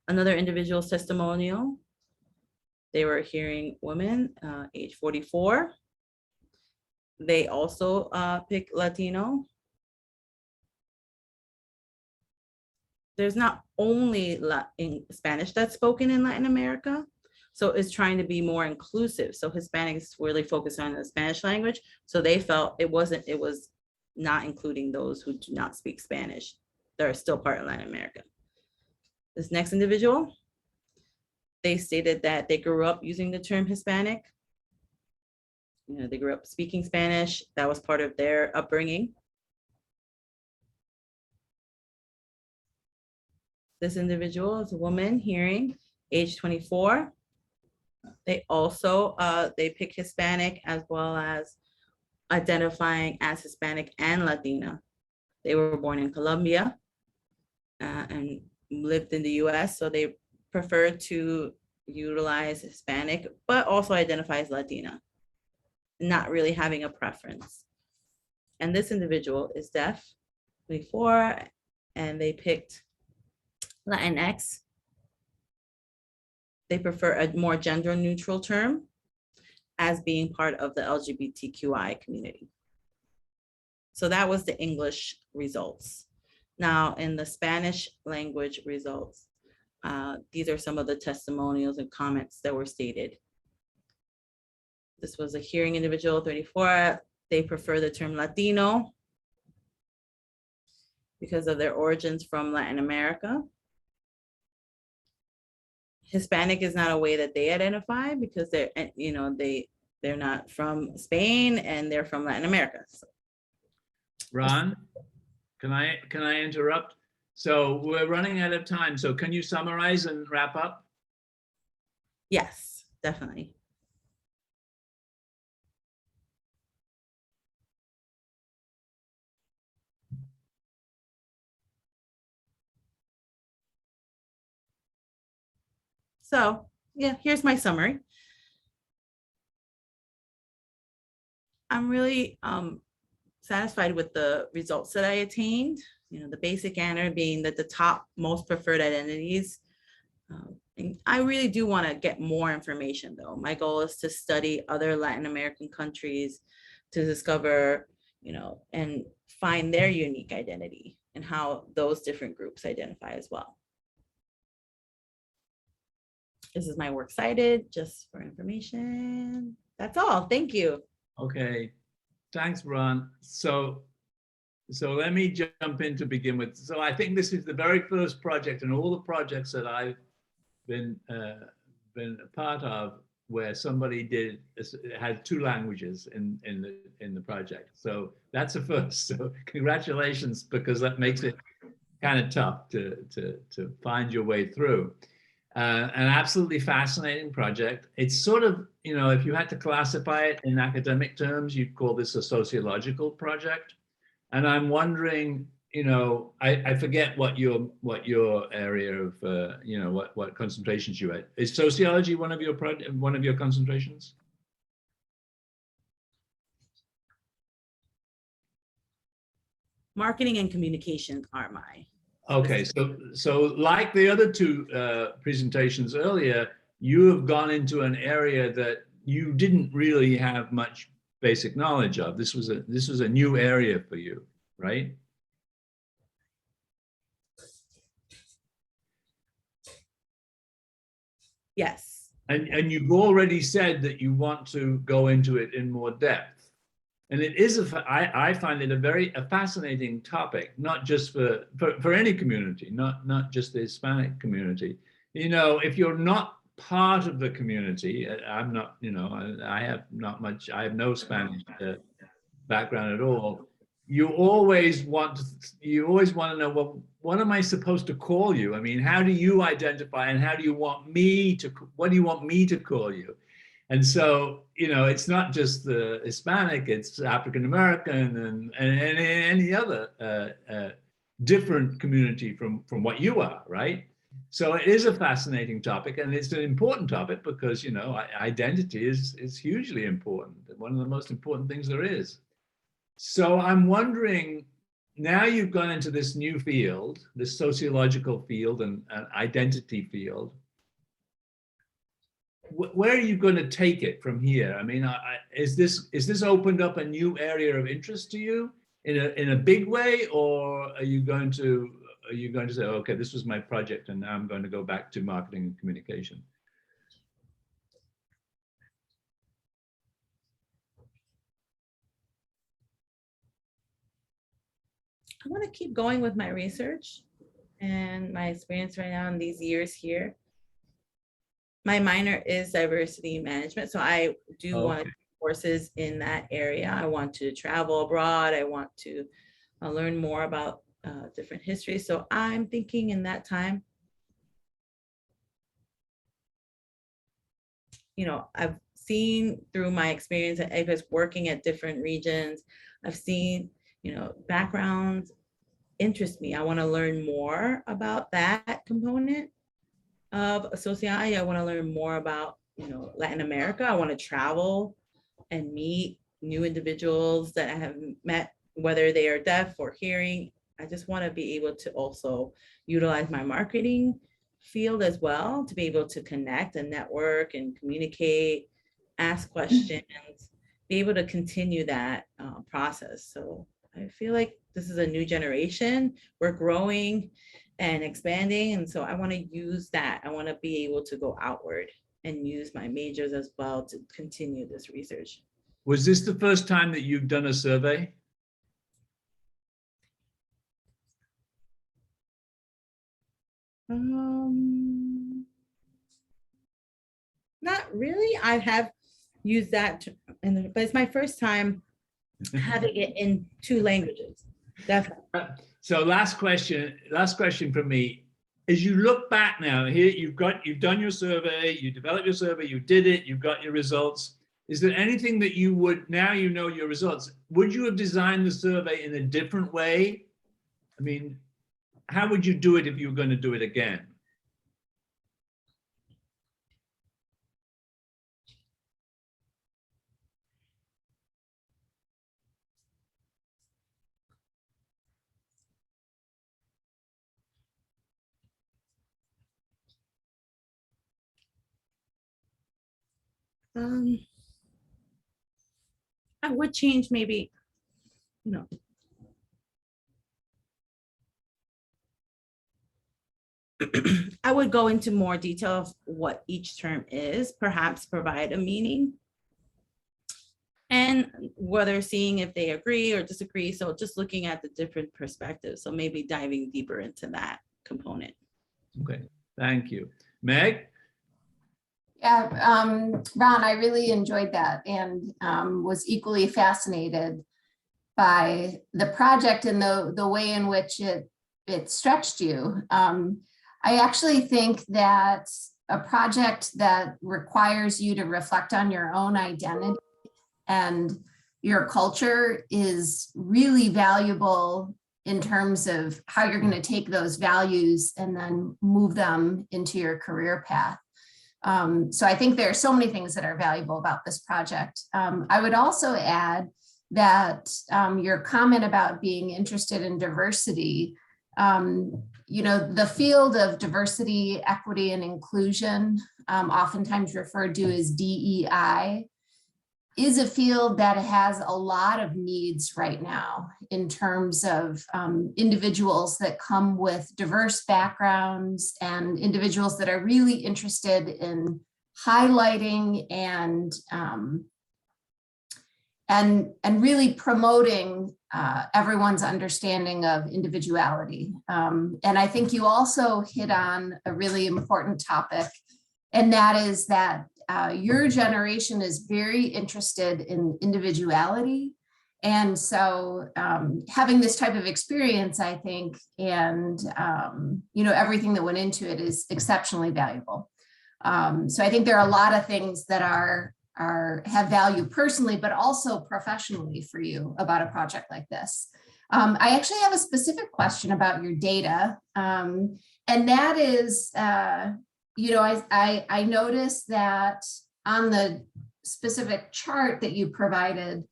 Another individual's testimonial, they were a hearing woman, age 44. They also picked Latino. There's not only in Spanish that's spoken in Latin America, so it's trying to be more inclusive. So Hispanics really focus on the Spanish language, so they felt it was not including those who do not speak Spanish. They're still part of Latin America. This next individual, They stated that they grew up using the term Hispanic. You know, they grew up speaking Spanish. That was part of their upbringing. This individual is a woman, hearing, age 24. They also, they pick Hispanic as well as identifying as Hispanic and Latina. They were born in Colombia and lived in the US, so they prefer to utilize Hispanic, but also identify as Latina, not really having a preference. And this individual is deaf, 24, and they picked Latinx. They prefer a more gender neutral term as being part of the LGBTQI community. So that was the English results. Now in the Spanish language results, these are some of the testimonials and comments that were stated. This was a hearing individual, 34. They prefer the term Latino because of their origins from Latin America. Hispanic is not a way that they identify because they're, you know, they're not from Spain and they're from Latin America. So. Ron, can I interrupt? So we're running out of time. So can you summarize and wrap up? Yes, definitely. So yeah, here's my summary. I'm really satisfied with the results that I attained. You know, the basic answer being that the top most preferred identities. And I really do want to get more information though. My goal is to study other Latin American countries to discover, you know, and find their unique identity and how those different groups identify as well. This is my works cited, just for information. That's all. Thank you. Okay, thanks, Ron. So let me jump in to begin with. So I think this is the very first project in all the projects that I've been a part of where somebody had two languages in the project. So that's a first. So congratulations, because that makes it kind of tough to find your way through. An absolutely fascinating project. It's sort of, you know, if you had to classify it in academic terms, you'd call this a sociological project. And I'm wondering, you know, I forget what your area of, you know, what concentrations you had. Is sociology one of your concentrations? Marketing and communication are my. Okay, so like the other two presentations earlier, you have gone into an area that you didn't really have much basic knowledge of. This was a new area for you, right? Yes. And you've already said that you want to go into it in more depth. And it is, I find it a fascinating topic, not just for any community, not just the Hispanic community. You know, if you're not part of the community, I'm not, you know, I have no Spanish background at all. You always want to know, well, what am I supposed to call you? I mean, how do you identify, and what do you want me to call you? And so, you know, it's not just the Hispanic, it's African American and any other different community from what you are, right? So it is a fascinating topic, and it's an important topic because, you know, identity is hugely important, one of the most important things there is. So I'm wondering, now you've gone into this new field, this sociological field and identity field. Where are you going to take it from here? I mean, is this opened up a new area of interest to you in a big way, or are you going to say, okay, this was my project and now I'm going to go back to marketing and communication? I want to keep going with my research and my experience right now in these years here. My minor is diversity management, so I do want to Okay. do courses in that area. I want to travel abroad. I want to learn more about different histories. So I'm thinking in that time, you know, I've seen through my experience at APEX working at different regions, I've seen, you know, backgrounds interest me. I want to learn more about that component of society. I want to learn more about, you know, Latin America. I want to travel and meet new individuals that I have met, whether they are deaf or hearing. I just want to be able to also utilize my marketing field as well to be able to connect and network and communicate, ask questions, be able to continue that process. So I feel like this is a new generation. We're growing and expanding. And so I want to use that. I want to be able to go outward and use my majors as well to continue this research. Was this the first time that you've done a survey? Not really. I have used that, but it's my first time having it in 2 languages. Definitely. So last question from me. As you look back now, here you've done your survey, you developed your survey, you did it, you've got your results. Is there anything that you would, now you know your results, would you have designed the survey in a different way? I mean, how would you do it if you were going to do it again? I would change maybe, you know, I would go into more detail of what each term is, perhaps provide a meaning. And whether seeing if they agree or disagree. So just looking at the different perspectives. So maybe diving deeper into that component. Okay, thank you. Meg? Yeah, Ron, I really enjoyed that and was equally fascinated by the project and the way in which it stretched you. I actually think that a project that requires you to reflect on your own identity and your culture is really valuable in terms of how you're going to take those values and then move them into your career path. So I think there are so many things that are valuable about this project. I would also add that your comment about being interested in diversity, you know, the field of diversity, equity, and inclusion, oftentimes referred to as DEI, is a field that has a lot of needs right now in terms of individuals that come with diverse backgrounds and individuals that are really interested in highlighting and really promoting everyone's understanding of individuality. And I think you also hit on a really important topic, and that is that your generation is very interested in individuality. And so having this type of experience, I think, and you know, everything that went into it is exceptionally valuable. So I think there are a lot of things that have value personally, but also professionally for you about a project like this. I actually have a specific question about your data, and that is, you know, I noticed that on the specific chart that you provided,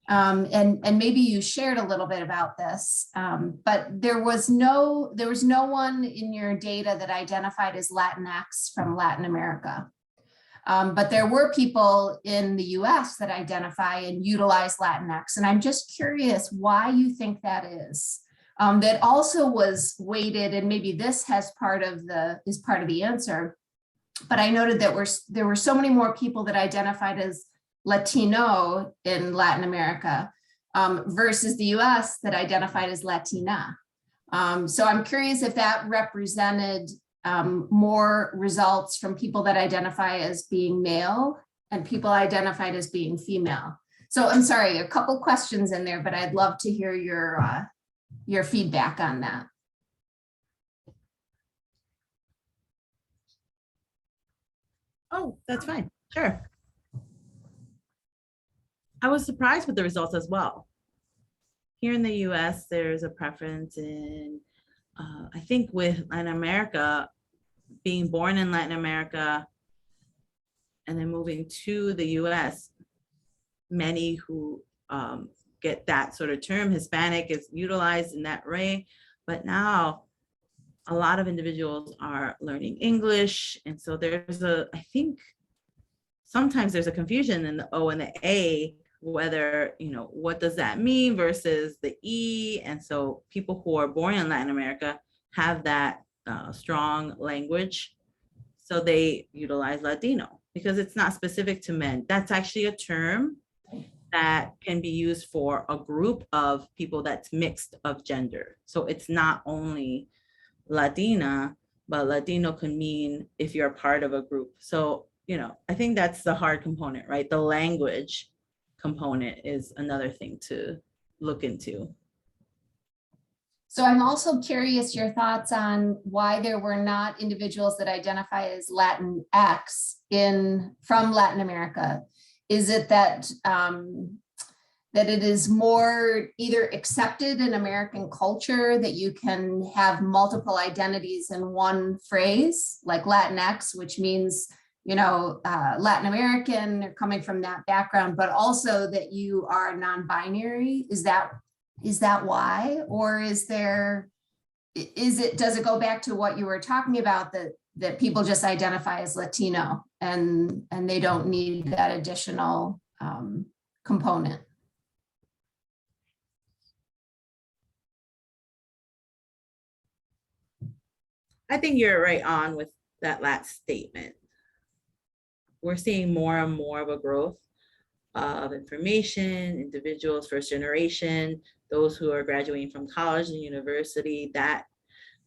and maybe you shared a little bit about this, but there was no one in your data that identified as Latinx from Latin America. But there were people in the US that identify and utilize Latinx. And I'm just curious why you think that is. That also was weighted, and maybe this is part of the answer. But I noted that there were so many more people that identified as Latino in Latin America versus the US that identified as Latina. So I'm curious if that represented more results from people that identify as being male and people identified as being female. So I'm sorry, a couple questions in there, but I'd love to hear your feedback on that. Oh, that's fine. Sure. I was surprised with the results as well. Here in the US, there's a preference in, I think with Latin America, being born in Latin America and then moving to the US, many who get that sort of term, Hispanic, is utilized in that way. But now a lot of individuals are learning English. And so there's I think sometimes there's a confusion in the O and the A, whether, what does that mean versus the E. And so people who are born in Latin America have that strong language. So they utilize Latino because it's not specific to men. That's actually a term that can be used for a group of people that's mixed of gender. So it's not only Latina, but Latino can mean if you're a part of a group. So, I think that's the hard component, right? The language component is another thing to look into. So I'm also curious your thoughts on why there were not individuals that identify as Latinx from Latin America. Is it that that it is more either accepted in American culture that you can have multiple identities in one phrase, like Latinx, which means, Latin American or coming from that background, but also that you are non-binary? Is that why? Or does it go back to what you were talking about, that people just identify as Latino and they don't need that additional component? I think you're right on with that last statement. We're seeing more and more of a growth of information, individuals, first generation, those who are graduating from college and university, that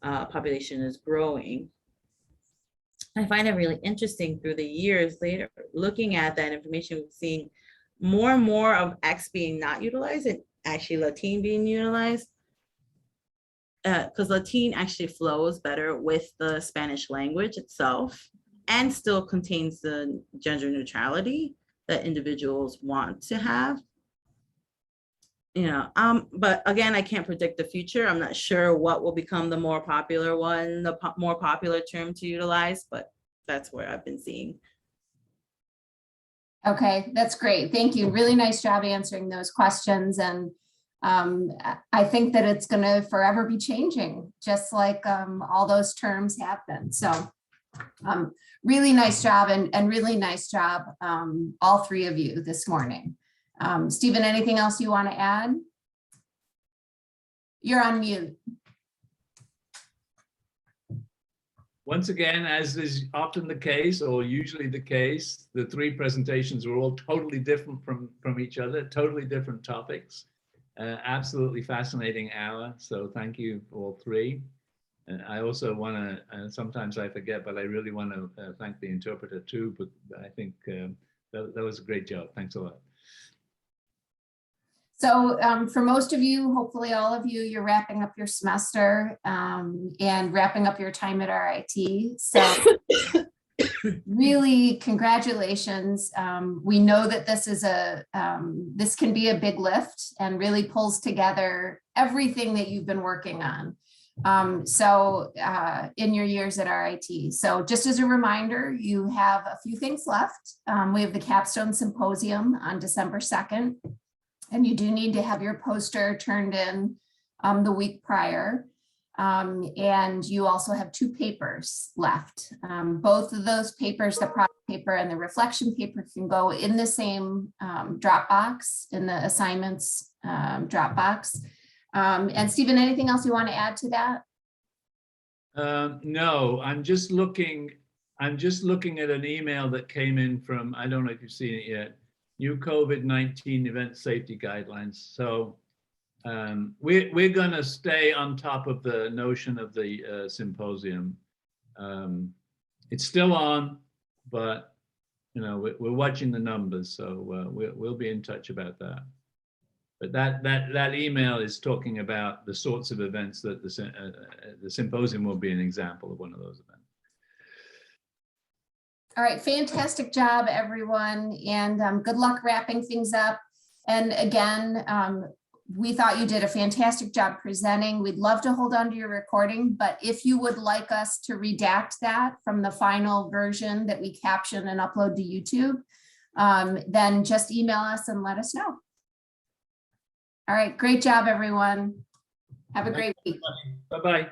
population is growing. I find it really interesting through the years later, looking at that information, we've seen more and more of X being not utilized and actually Latin being utilized. Because Latin actually flows better with the Spanish language itself and still contains the gender neutrality that individuals want to have. But again, I can't predict the future. I'm not sure what will become the more popular one, the more popular term to utilize, but that's where I've been seeing. Okay, that's great. Thank you. Really nice job answering those questions. And I think that it's going to forever be changing, just like all those terms have been. So really nice job and really nice job, all three of you this morning. Stephen, anything else you want to add? You're on mute. Once again, as is often the case, or usually the case, the three presentations were all totally different from each other, totally different topics. Absolutely fascinating hour. So thank you all three. And I also want to, sometimes I forget, but I really want to thank the interpreter too, but I think that was a great job. Thanks a lot. So for most of you, hopefully all of you, you're wrapping up your semester and wrapping up your time at RIT. So really congratulations. We know that this is this can be a big lift and really pulls together everything that you've been working on. In your years at RIT. So just as a reminder, you have a few things left. We have the Capstone Symposium on December 2nd, and you do need to have your poster turned in the week prior. And you also have 2 papers left. Both of those papers, the project paper and the reflection paper, can go in the same Dropbox, in the assignments Dropbox. And Stephen, anything else you want to add to that? No, I'm just looking at an email that came in from, I don't know if you've seen it yet, new COVID-19 event safety guidelines. So we're going to stay on top of the notion of the symposium. It's still on, but you know, we're watching the numbers, so we'll be in touch about that. But that email is talking about the sorts of events that the symposium will be an example of one of those events. All right, fantastic job, everyone, and good luck wrapping things up. And again, we thought you did a fantastic job presenting. We'd love to hold on to your recording, but if you would like us to redact that from the final version that we caption and upload to YouTube, then just email us and let us know. All right, great job, everyone. Have a great week. Bye-bye.